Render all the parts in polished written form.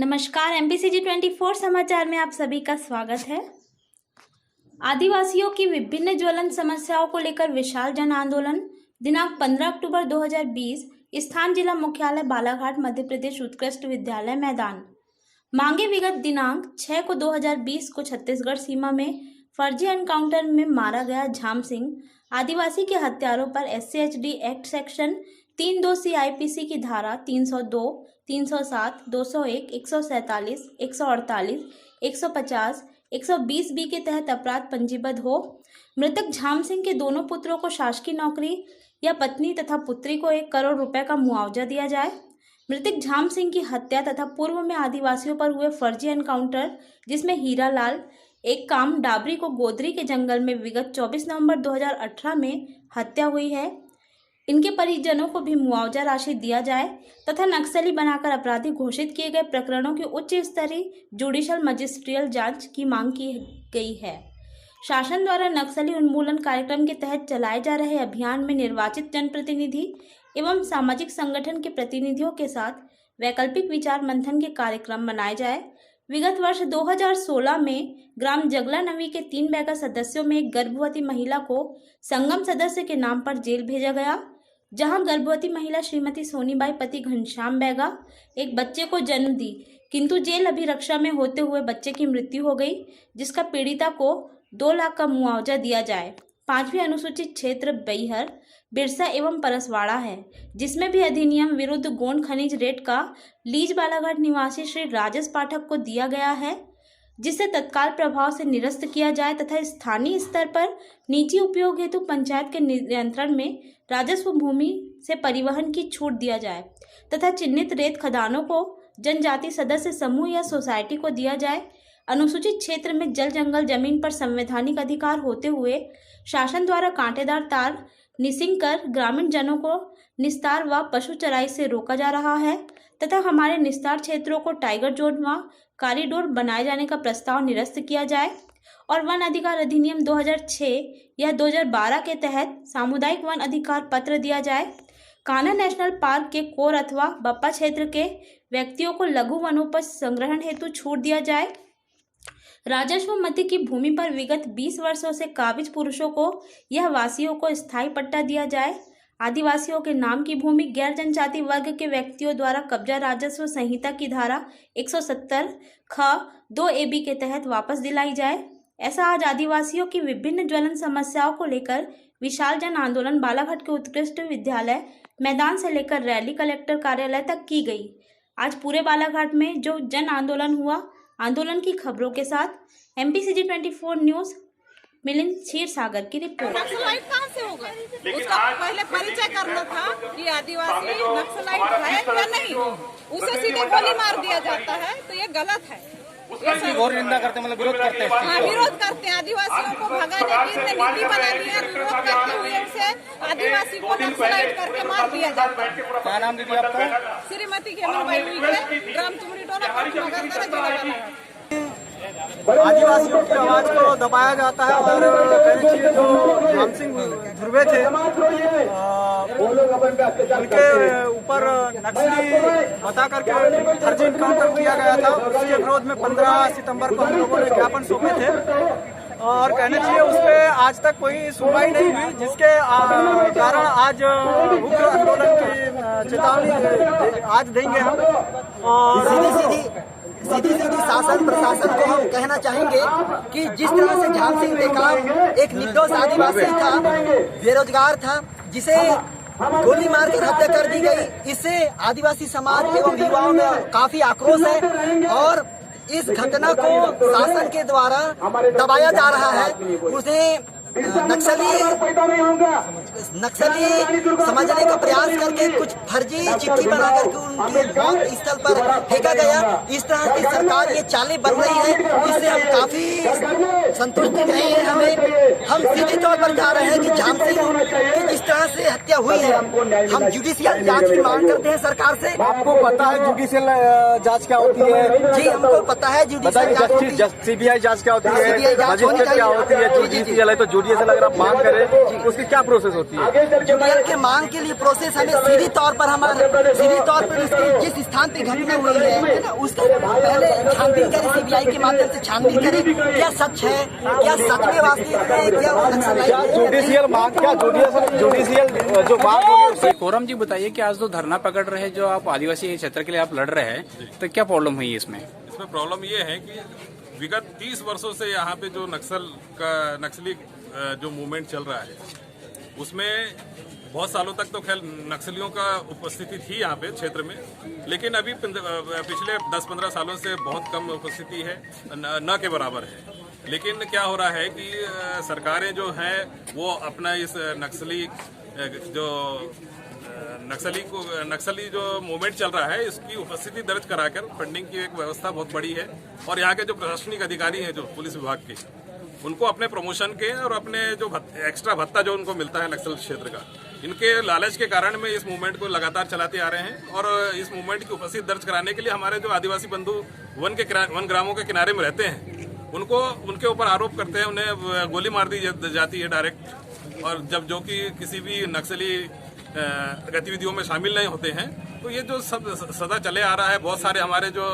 नमस्कार। एमपीसीजी 24 समाचार में आप सभी का स्वागत है। आदिवासियों की विभिन्न ज्वलंत समस्याओं को लेकर विशाल जन आंदोलन दिनांक 15 अक्टूबर 2020 स्थान जिला मुख्यालय बालाघाट मध्य प्रदेश उत्कृष्ट विद्यालय मैदान। मांगे विगत दिनांक 6 को 2020 को छत्तीसगढ़ सीमा में फर्जी एनकाउंटर में मारा गया झाम सिंह आदिवासी के हत्यारों पर SC/HD एक्ट सेक्शन 3(2) CIPC की धारा 302, 307, 201, 147, 148, 150, 120B के तहत अपराध पंजीबद्ध हो। मृतक झाम सिंह के दोनों पुत्रों को शासकीय नौकरी या पत्नी तथा पुत्री को 1 करोड़ रुपए का मुआवजा दिया जाए। मृतक झाम सिंह की हत्या तथा पूर्व में आदिवासियों पर हुए फर्जी एनकाउंटर जिसमें हीरालाल एक काम डाबरी को गोदरी के जंगल में विगत 24 नवंबर 2018 में हत्या हुई है, इनके परिजनों को भी मुआवजा राशि दिया जाए तथा नक्सली बनाकर अपराधी घोषित किए गए प्रकरणों की उच्च स्तरीय जुडिशियल मजिस्ट्रियल जांच की मांग की गई है। शासन द्वारा नक्सली उन्मूलन कार्यक्रम के तहत चलाए जा रहे अभियान में निर्वाचित जनप्रतिनिधि एवं सामाजिक संगठन के प्रतिनिधियों के साथ वैकल्पिक विचार मंथन के कार्यक्रम बनाए जाए। विगत वर्ष 2016 में ग्राम जगला नवी के 3 बैगा सदस्यों में एक गर्भवती महिला को संगम सदस्य के नाम पर जेल भेजा गया, जहां गर्भवती महिला श्रीमती सोनीबाई पति घनश्याम बैगा एक बच्चे को जन्म दी, किंतु जेल अभिरक्षा में होते हुए बच्चे की मृत्यु हो गई, जिसका पीड़िता को 2 लाख का मुआवजा दिया जाए। 5वीं अनुसूचित क्षेत्र बैहर, बिरसा एवं परसवाड़ा है, जिसमें भी अधिनियम विरुद्ध गोंड खनिज रेट का लीज बालाघाट निवासी श्री राजेश पाठक को दिया गया है, जिसे तत्काल प्रभाव से निरस्त किया जाए तथा स्थानीय स्तर पर निजी उपयोग हेतु पंचायत के नियंत्रण में राजस्व भूमि से परिवहन की छूट दिया जाए तथा चिन्हित रेत खदानों को जनजाति सदस्य समूह या सोसाइटी को दिया जाए। अनुसूचित क्षेत्र में जल जंगल जमीन पर संवैधानिक अधिकार होते हुए शासन द्वारा कांटेदार तार निसिंग कर ग्रामीण जनों को निस्तार व पशु चराई से रोका जा रहा है तथा हमारे निस्तार क्षेत्रों को टाइगर जोन व कॉरिडोर बनाए जाने का प्रस्ताव निरस्त किया जाए और वन अधिकार अधिनियम 2006 या 2012 के तहत सामुदायिक वन अधिकार पत्र दिया जाए। कान्हा नेशनल पार्क के कोर अथवा बप्पा क्षेत्र के व्यक्तियों को लघु वनोपज संग्रहण हेतु छूट दिया जाए। राजस्व मध्य की भूमि पर विगत 20 वर्षों से काबिज पुरुषों को यह वासियों को स्थायी पट्टा दिया जाए। आदिवासियों के नाम की भूमि गैर जनजाति वर्ग के व्यक्तियों द्वारा कब्जा राजस्व संहिता की धारा 170 ख 2 AB के तहत वापस दिलाई जाए। ऐसा आज आदिवासियों की विभिन्न ज्वलंत समस्याओं को लेकर विशाल जन आंदोलन बालाघाट के उत्कृष्ट विद्यालय मैदान से लेकर रैली कलेक्टर कार्यालय तक की गई। आज पूरे बालाघाट में जो जन आंदोलन हुआ, आंदोलन की खबरों के साथ MPCG 24 न्यूज मिलिंद क्षीर सागर की रिपोर्ट। नक्सलाइट कहाँ से होगा? उसका पहले परिचय करना था कि आदिवासी नक्सलाइट है या नहीं। उसे सीधे गोली मार दिया जाता है, तो ये गलत है। उसकी घोर निंदा करते, मतलब विरोध करते हैं। हाँ, विरोध करते हैं। आदिवासियों को भगाने की नीति बनानी है, विरोध करते हुए उसे आदिवासी को नक्सलाइट करके मार दिया जाता है। क्या नाम दीदी आपका? श्रीमती खेमनबाई हुई, ग्राम तुमरी टोला जिला आदिवासियों की आवाज को दबाया जाता है और कहना चाहिए जो झाम सिंह ध्रुवे थे उनके ऊपर नक्सली बता करके फर्जी इनकाउंटर किया गया था। उसके विरोध में 15 सितंबर को हम लोगों ने ज्ञापन सौंपे थे और कहना चाहिए उस पर आज तक कोई सुनवाई नहीं हुई, जिसके कारण आज उग्र आंदोलन की चेतावनी आज देंगे हम। और सीधी शासन प्रशासन को हम कहना चाहेंगे कि जिस तरह से झाम सिंह टेकाम एक निर्दोष आदिवासी था, बेरोजगार था, जिसे गोली मार कर हत्या कर दी गई, इससे आदिवासी समाज एवं युवाओं में काफी आक्रोश है और इस घटना को शासन के द्वारा दबाया जा रहा है। उसे नक्सली समझने का प्रयास करके कुछ फर्जी चिट्ठी बना करके उनके मौत स्थल पर फेंका गया। इस तरह की सरकार ये चालें बन रही है, इससे हम काफी संतुष्ट नहीं है। हम सीधे तौर पर जा रहे हैं कि झाम सिंह की जिस तरह से हत्या हुई है, हम जुडिशियल जांच की मांग करते हैं सरकार से। आपको पता है जुडिशियल जांच क्या होती है? जी, हमको पता है जुडिशियल CBI जांच क्या होती है, मजिस्ट्रेट क्या होती है, जुडिशियल है तो जोडीएसल अगर आप मांग करें उसकी क्या प्रोसेस होती है? जुडियल के मांग के लिए प्रोसेस हमें सीधी तौर पर उसकी जिस स्थान पे घटना हुई है ना, उसका पहले छानबीन करें, सीबीआई के माध्यम से छानबीन करें, क्या सच है, क्या सच में वास्तविक है, क्या वो नक्सलाइट जुडिशियल मांग, क्या जुडिशियल जो मांग होगी? कोरम जी बताइए कि आज जो धरना पकड़ रहे हैं, जो आप आदिवासी क्षेत्र के लिए आप लड़ रहे हैं, तो क्या प्रॉब्लम हुई है इसमें? इसमें प्रॉब्लम ये है कि विगत 30 वर्षों से यहाँ पे जो नक्सली जो मूवमेंट चल रहा है, उसमें बहुत सालों तक तो खैर नक्सलियों का उपस्थिति थी यहाँ पे क्षेत्र में, लेकिन अभी पिछले 10-15 सालों से बहुत कम उपस्थिति है, न के बराबर है। लेकिन क्या हो रहा है कि सरकारें जो हैं वो अपना इस नक्सली जो मूवमेंट चल रहा है, इसकी उपस्थिति दर्ज कराकर फंडिंग की एक व्यवस्था बहुत बड़ी है, और यहाँ के जो प्रशासनिक अधिकारी हैं जो पुलिस विभाग के, उनको अपने प्रमोशन के और अपने जो एक्स्ट्रा भत्ता जो उनको मिलता है नक्सल क्षेत्र का, इनके लालच के कारण में इस मूवमेंट को लगातार चलाते आ रहे हैं। और इस मूवमेंट की उपस्थिति दर्ज कराने के लिए हमारे जो आदिवासी बंधु वन ग्रामों के किनारे में रहते हैं, उनको उनके ऊपर आरोप करते हैं, उन्हें गोली मार दी जाती है डायरेक्ट। और जब जो कि किसी भी नक्सली गतिविधियों में शामिल नहीं होते हैं, तो ये जो सब सदा चले आ रहा है, बहुत सारे हमारे जो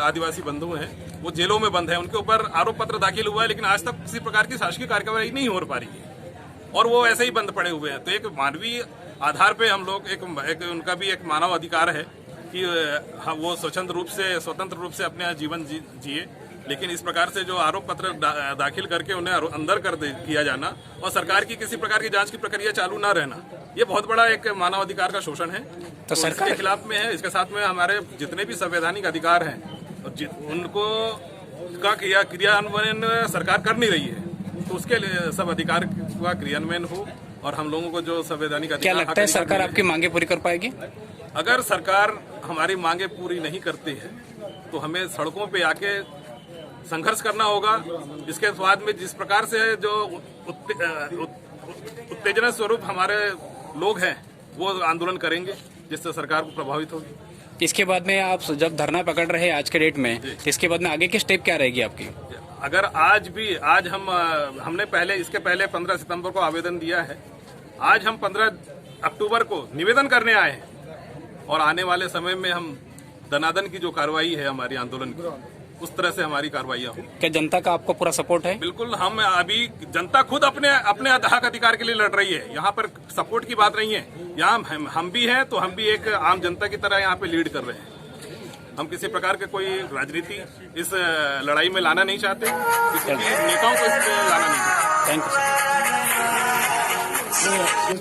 आदिवासी बंधु हैं वो जेलों में बंद हैं, उनके ऊपर आरोप पत्र दाखिल हुआ है, लेकिन आज तक किसी प्रकार की शासकीय कार्रवाई नहीं हो पा रही है, और वो ऐसे ही बंद पड़े हुए हैं। तो एक मानवीय आधार पे हम लोग एक उनका भी एक मानव अधिकार है कि वो स्वतंत्र रूप से अपने जीवन जिए, लेकिन इस प्रकार से जो आरोप पत्र दाखिल करके उन्हें अंदर किया जाना और सरकार की किसी प्रकार की जांच की प्रक्रिया चालू ना रहना, ये बहुत बड़ा एक मानव अधिकार का शोषण है। तो सरकार के खिलाफ में है। इसके साथ में हमारे जितने भी संवैधानिक अधिकार हैं उनको का क्रियान्वयन सरकार कर नहीं रही है, तो उसके लिए सब अधिकार का क्रियान्वयन हो और हम लोगों को जो संवैधानिक अधिकार, क्या लगता है सरकार आपकी मांगे पूरी कर पाएगी? अगर सरकार हमारी मांगे पूरी नहीं करती है तो हमें सड़कों पे आके संघर्ष करना होगा। इसके बाद में जिस प्रकार से जो उत्तेजना स्वरूप हमारे लोग हैं वो आंदोलन करेंगे, जिससे सरकार को प्रभावित होगी। इसके बाद में आप जब धरना पकड़ रहे हैं आज के डेट में, इसके बाद में आगे की स्टेप क्या रहेगी आपकी? अगर आज हमने इसके पहले 15 सितंबर को आवेदन दिया है, आज हम 15 अक्टूबर को निवेदन करने आए हैं, और आने वाले समय में हम दनादन की जो कार्रवाई है हमारी आंदोलन की, उस तरह से हमारी कार्रवाइयाँ हों। क्या जनता का आपको पूरा सपोर्ट है? बिल्कुल। हम अभी जनता खुद अपने हक अधिकार के लिए लड़ रही है, यहाँ पर सपोर्ट की बात नहीं है। यहाँ हम भी हैं, तो हम भी एक आम जनता की तरह यहाँ पे लीड कर रहे हैं। हम किसी प्रकार के कोई राजनीति इस लड़ाई में लाना नहीं चाहते, किसी भी नेताओं को इसमें लाना नहीं चाहते। Thank you sir.